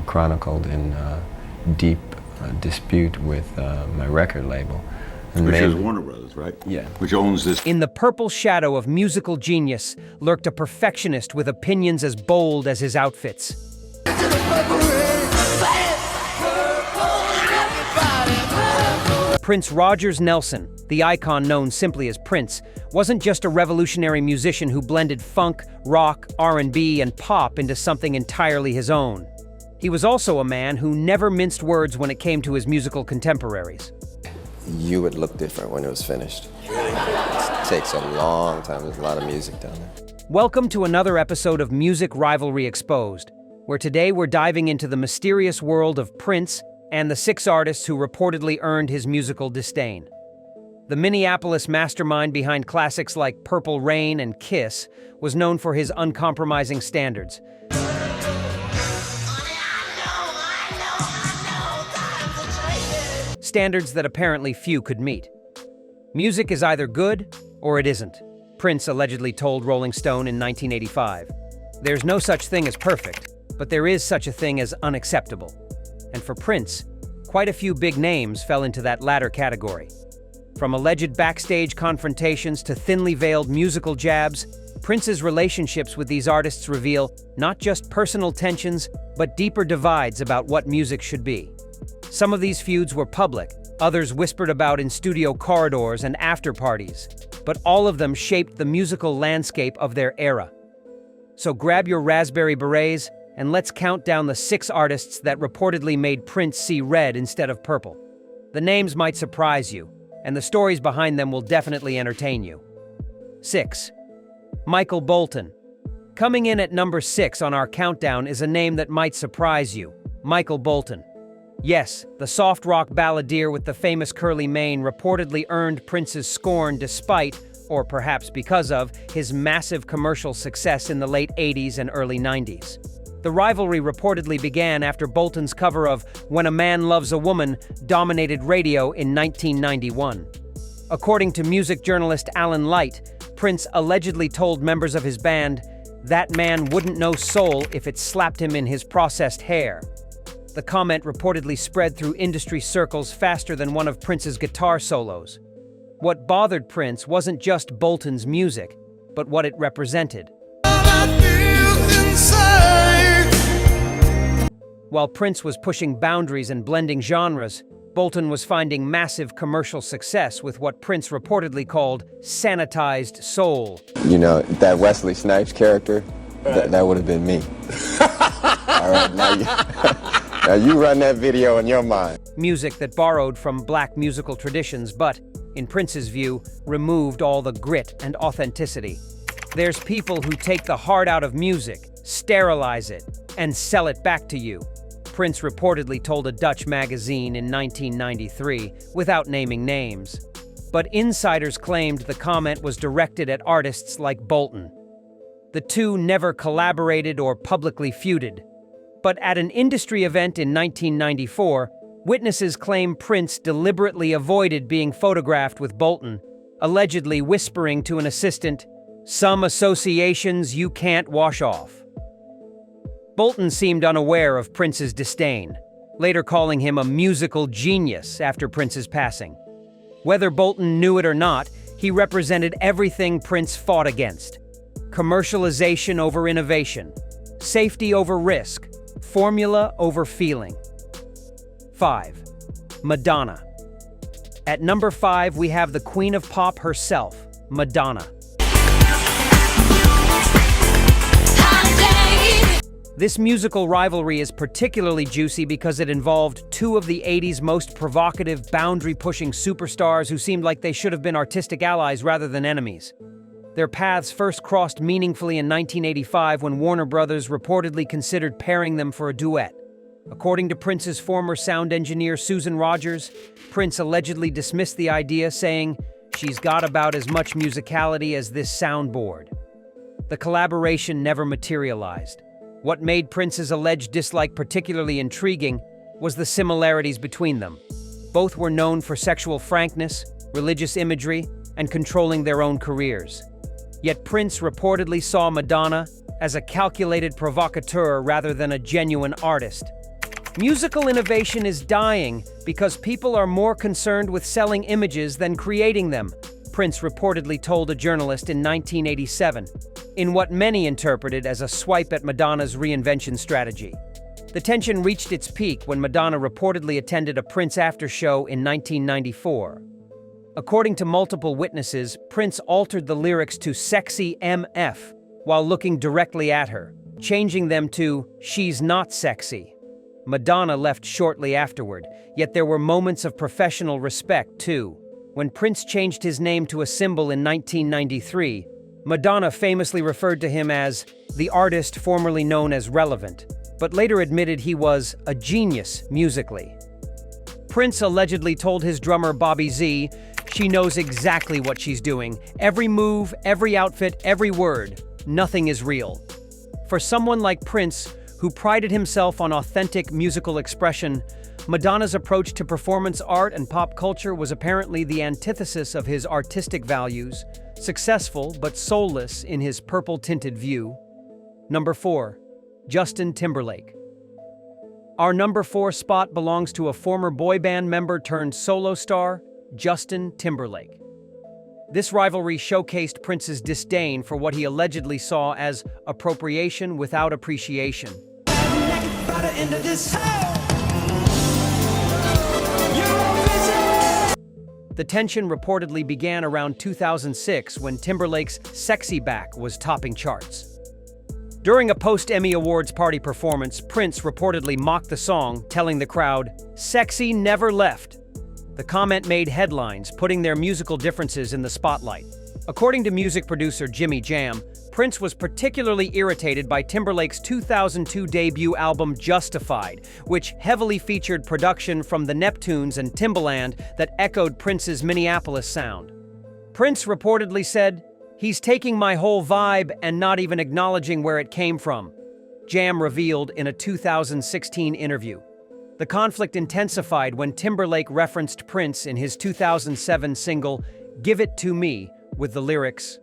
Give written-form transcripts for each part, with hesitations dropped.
chronicled in deep dispute with my record label. And which is Warner Brothers, right? Yeah. Which owns this. In the purple shadow of musical genius lurked a perfectionist with opinions as bold as his outfits. Prince Rogers Nelson, the icon known simply as Prince, wasn't just a revolutionary musician who blended funk, rock, R&B, and pop into something entirely his own. He was also a man who never minced words when it came to his musical contemporaries. You would look different when it was finished. It takes a long time. There's a lot of music down there. Welcome to another episode of Music Rivalry Exposed, where today we're diving into the mysterious world of Prince and the 6 artists who reportedly earned his musical disdain. The Minneapolis mastermind behind classics like Purple Rain and Kiss was known for his uncompromising standards. Standards that apparently few could meet. Music is either good or it isn't, Prince allegedly told Rolling Stone in 1985. There's no such thing as perfect, but there is such a thing as unacceptable. And for Prince, quite a few big names fell into that latter category. From alleged backstage confrontations to thinly veiled musical jabs, Prince's relationships with these artists reveal not just personal tensions, but deeper divides about what music should be. Some of these feuds were public, others whispered about in studio corridors and after parties, but all of them shaped the musical landscape of their era. So grab your raspberry berets and let's count down the 6 artists that reportedly made Prince see red instead of purple. The names might surprise you, and the stories behind them will definitely entertain you. 6. Michael Bolton. Coming in at number 6 on our countdown is a name that might surprise you, Michael Bolton. Yes, the soft rock balladeer with the famous curly mane reportedly earned Prince's scorn despite, or perhaps because of, his massive commercial success in the late 80s and early 90s. The rivalry reportedly began after Bolton's cover of When a Man Loves a Woman dominated radio in 1991. According to music journalist Alan Light, Prince allegedly told members of his band, "That man wouldn't know soul if it slapped him in his processed hair." The comment reportedly spread through industry circles faster than one of Prince's guitar solos. What bothered Prince wasn't just Bolton's music, but what it represented. While Prince was pushing boundaries and blending genres, Bolton was finding massive commercial success with what Prince reportedly called sanitized soul. You know, that Wesley Snipes character, that would have been me. All right, now you run that video in your mind. Music that borrowed from black musical traditions, but, in Prince's view, removed all the grit and authenticity. There's people who take the heart out of music, sterilize it, and sell it back to you, Prince reportedly told a Dutch magazine in 1993, without naming names. But insiders claimed the comment was directed at artists like Bolton. The two never collaborated or publicly feuded. But at an industry event in 1994, witnesses claim Prince deliberately avoided being photographed with Bolton, allegedly whispering to an assistant, "Some associations you can't wash off." Bolton seemed unaware of Prince's disdain, later calling him a musical genius after Prince's passing. Whether Bolton knew it or not, he represented everything Prince fought against. Commercialization over innovation, safety over risk, formula over feeling. 5. Madonna. At number 5, we have the queen of pop herself, Madonna. This musical rivalry is particularly juicy because it involved 2 of the 80s most provocative, boundary-pushing superstars who seemed like they should have been artistic allies rather than enemies. Their paths first crossed meaningfully in 1985 when Warner Brothers reportedly considered pairing them for a duet. According to Prince's former sound engineer Susan Rogers, Prince allegedly dismissed the idea, saying, "She's got about as much musicality as this soundboard." The collaboration never materialized. What made Prince's alleged dislike particularly intriguing was the similarities between them. Both were known for sexual frankness, religious imagery, and controlling their own careers. Yet Prince reportedly saw Madonna as a calculated provocateur rather than a genuine artist. Musical innovation is dying because people are more concerned with selling images than creating them, Prince reportedly told a journalist in 1987, in what many interpreted as a swipe at Madonna's reinvention strategy. The tension reached its peak when Madonna reportedly attended a Prince after show in 1994. According to multiple witnesses, Prince altered the lyrics to "Sexy MF" while looking directly at her, changing them to "She's not sexy." Madonna left shortly afterward, yet there were moments of professional respect too. When Prince changed his name to a symbol in 1993, Madonna famously referred to him as the artist formerly known as Relevant, but later admitted he was a genius musically. Prince allegedly told his drummer Bobby Z, "She knows exactly what she's doing. Every move, every outfit, every word. Nothing is real." For someone like Prince, who prided himself on authentic musical expression, Madonna's approach to performance art and pop culture was apparently the antithesis of his artistic values, successful but soulless in his purple-tinted view. Number 4. Justin Timberlake. Our number 4 spot belongs to a former boy band member turned solo star, Justin Timberlake. This rivalry showcased Prince's disdain for what he allegedly saw as appropriation without appreciation. The tension reportedly began around 2006 when Timberlake's "Sexy Back" was topping charts. During a post-Emmy Awards party performance, Prince reportedly mocked the song, telling the crowd, "Sexy never left." The comment made headlines, putting their musical differences in the spotlight. According to music producer Jimmy Jam, Prince was particularly irritated by Timberlake's 2002 debut album Justified, which heavily featured production from the Neptunes and Timbaland that echoed Prince's Minneapolis sound. Prince reportedly said, "He's taking my whole vibe and not even acknowledging where it came from," Jam revealed in a 2016 interview. The conflict intensified when Timberlake referenced Prince in his 2007 single, "Give It To Me," with the lyrics,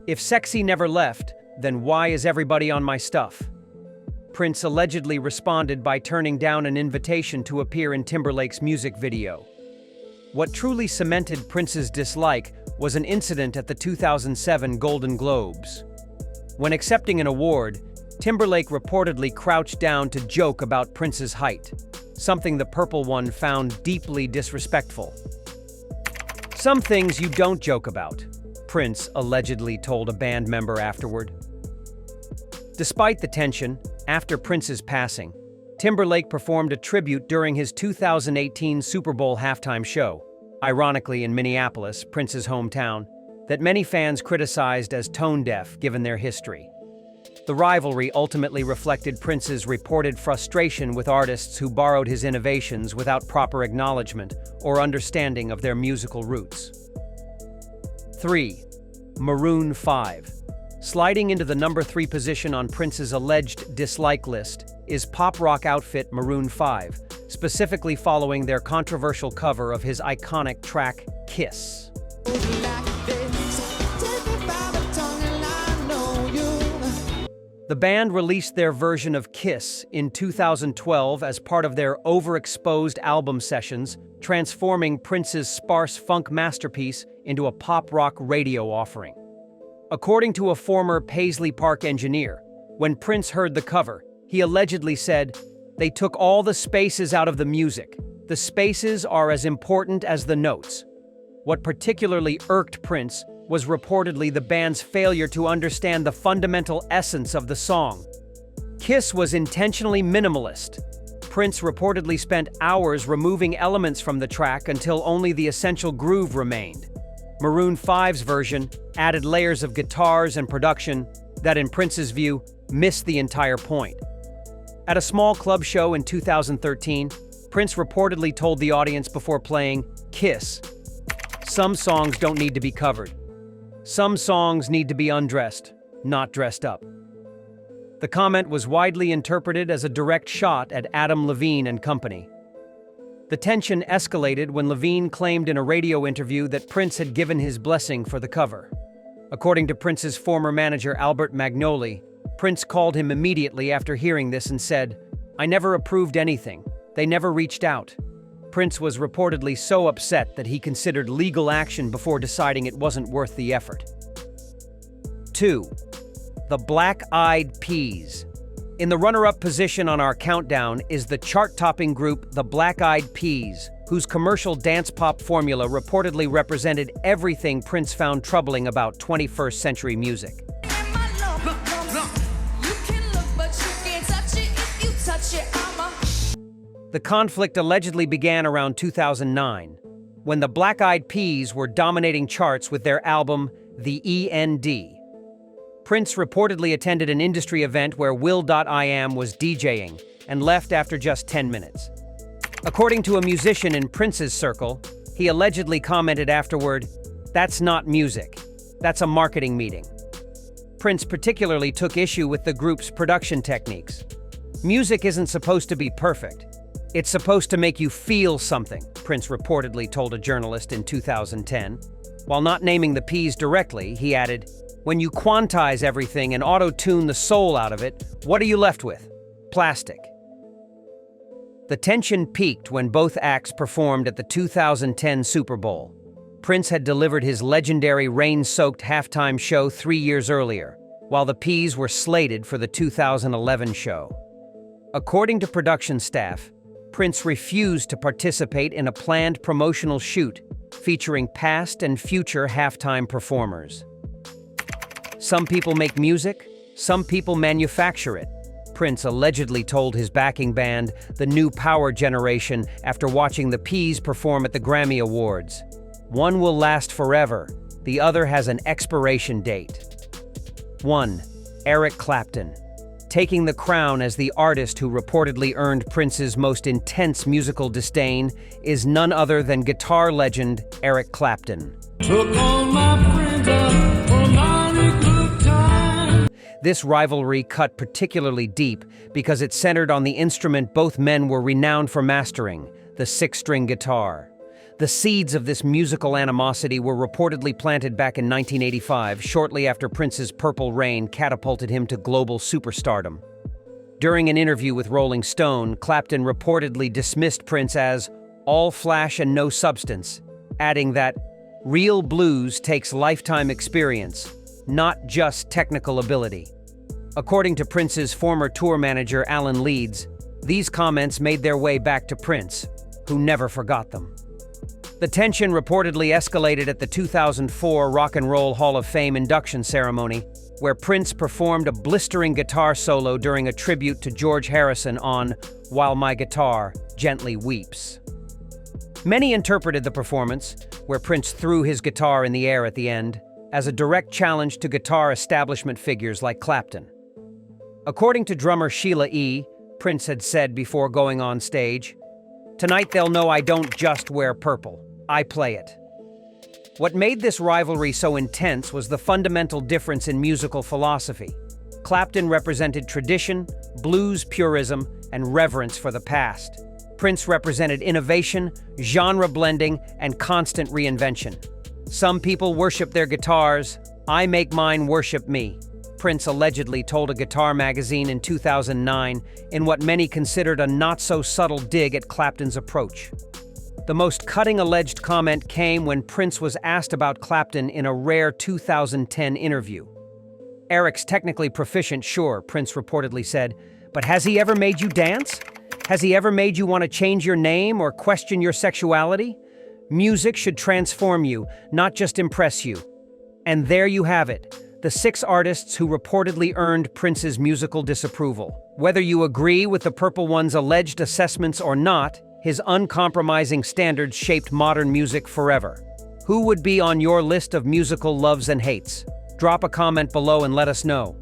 "If sexy never left, then why is everybody on my stuff?" Prince allegedly responded by turning down an invitation to appear in Timberlake's music video. What truly cemented Prince's dislike was an incident at the 2007 Golden Globes. When accepting an award, Timberlake reportedly crouched down to joke about Prince's height, something the Purple One found deeply disrespectful. "Some things you don't joke about," Prince allegedly told a band member afterward. Despite the tension, after Prince's passing, Timberlake performed a tribute during his 2018 Super Bowl halftime show, ironically in Minneapolis, Prince's hometown, that many fans criticized as tone-deaf given their history. The rivalry ultimately reflected Prince's reported frustration with artists who borrowed his innovations without proper acknowledgement or understanding of their musical roots. 3. Maroon 5. Sliding into the number 3 position on Prince's alleged dislike list is pop rock outfit Maroon 5, specifically following their controversial cover of his iconic track, Kiss. The band released their version of Kiss in 2012 as part of their overexposed album sessions, transforming Prince's sparse funk masterpiece into a pop-rock radio offering. According to a former Paisley Park engineer, when Prince heard the cover, he allegedly said, "They took all the spaces out of the music. The spaces are as important as the notes." What particularly irked Prince was reportedly the band's failure to understand the fundamental essence of the song. Kiss was intentionally minimalist. Prince reportedly spent hours removing elements from the track until only the essential groove remained. Maroon 5's version added layers of guitars and production that, in Prince's view, missed the entire point. At a small club show in 2013, Prince reportedly told the audience before playing Kiss, "Some songs don't need to be covered. Some songs need to be undressed, not dressed up." The comment was widely interpreted as a direct shot at Adam Levine and company. The tension escalated when Levine claimed in a radio interview that Prince had given his blessing for the cover. According to Prince's former manager Albert Magnoli, Prince called him immediately after hearing this and said, "I never approved anything. They never reached out. Prince was reportedly so upset that he considered legal action before deciding it wasn't worth the effort. 2. The Black Eyed Peas. In the runner-up position on our countdown is the chart-topping group The Black Eyed Peas, whose commercial dance-pop formula reportedly represented everything Prince found troubling about 21st century music. The conflict allegedly began around 2009, when the Black Eyed Peas were dominating charts with their album, The END. Prince reportedly attended an industry event where Will.i.am was DJing and left after just 10 minutes. According to a musician in Prince's circle, he allegedly commented afterward, "That's not music. That's a marketing meeting." Prince particularly took issue with the group's production techniques. Music isn't supposed to be perfect. It's supposed to make you feel something, Prince reportedly told a journalist in 2010. While not naming the Peas directly, he added, "When you quantize everything and auto-tune the soul out of it, what are you left with? Plastic." The tension peaked when both acts performed at the 2010 Super Bowl. Prince had delivered his legendary rain-soaked halftime show 3 years earlier, while the Peas were slated for the 2011 show. According to production staff, Prince refused to participate in a planned promotional shoot featuring past and future halftime performers. Some people make music, some people manufacture it, Prince allegedly told his backing band, the New Power Generation, after watching the Peas perform at the Grammy Awards. "One will last forever, the other has an expiration date." 1. Eric Clapton. Taking the crown as the artist who reportedly earned Prince's most intense musical disdain is none other than guitar legend Eric Clapton. Took all my friends up for a mighty good time. This rivalry cut particularly deep because it centered on the instrument both men were renowned for mastering, the six-string guitar. The seeds of this musical animosity were reportedly planted back in 1985, shortly after Prince's Purple Rain catapulted him to global superstardom. During an interview with Rolling Stone, Clapton reportedly dismissed Prince as all flash and no substance, adding that real blues takes lifetime experience, not just technical ability. According to Prince's former tour manager Alan Leeds, these comments made their way back to Prince, who never forgot them. The tension reportedly escalated at the 2004 Rock and Roll Hall of Fame induction ceremony, where Prince performed a blistering guitar solo during a tribute to George Harrison on While My Guitar Gently Weeps. Many interpreted the performance, where Prince threw his guitar in the air at the end, as a direct challenge to guitar establishment figures like Clapton. According to drummer Sheila E., Prince had said before going on stage, "Tonight they'll know I don't just wear purple. I play it." What made this rivalry so intense was the fundamental difference in musical philosophy. Clapton represented tradition, blues purism, and reverence for the past. Prince represented innovation, genre blending, and constant reinvention. Some people worship their guitars. I make mine worship me, Prince allegedly told a guitar magazine in 2009 in what many considered a not-so-subtle dig at Clapton's approach. The most cutting alleged comment came when Prince was asked about Clapton in a rare 2010 interview. "Eric's technically proficient, sure," Prince reportedly said, "but has he ever made you dance? Has he ever made you want to change your name or question your sexuality? Music should transform you, not just impress you." And there you have it, the 6 artists who reportedly earned Prince's musical disapproval. Whether you agree with the Purple One's alleged assessments or not, his uncompromising standards shaped modern music forever. Who would be on your list of musical loves and hates? Drop a comment below and let us know.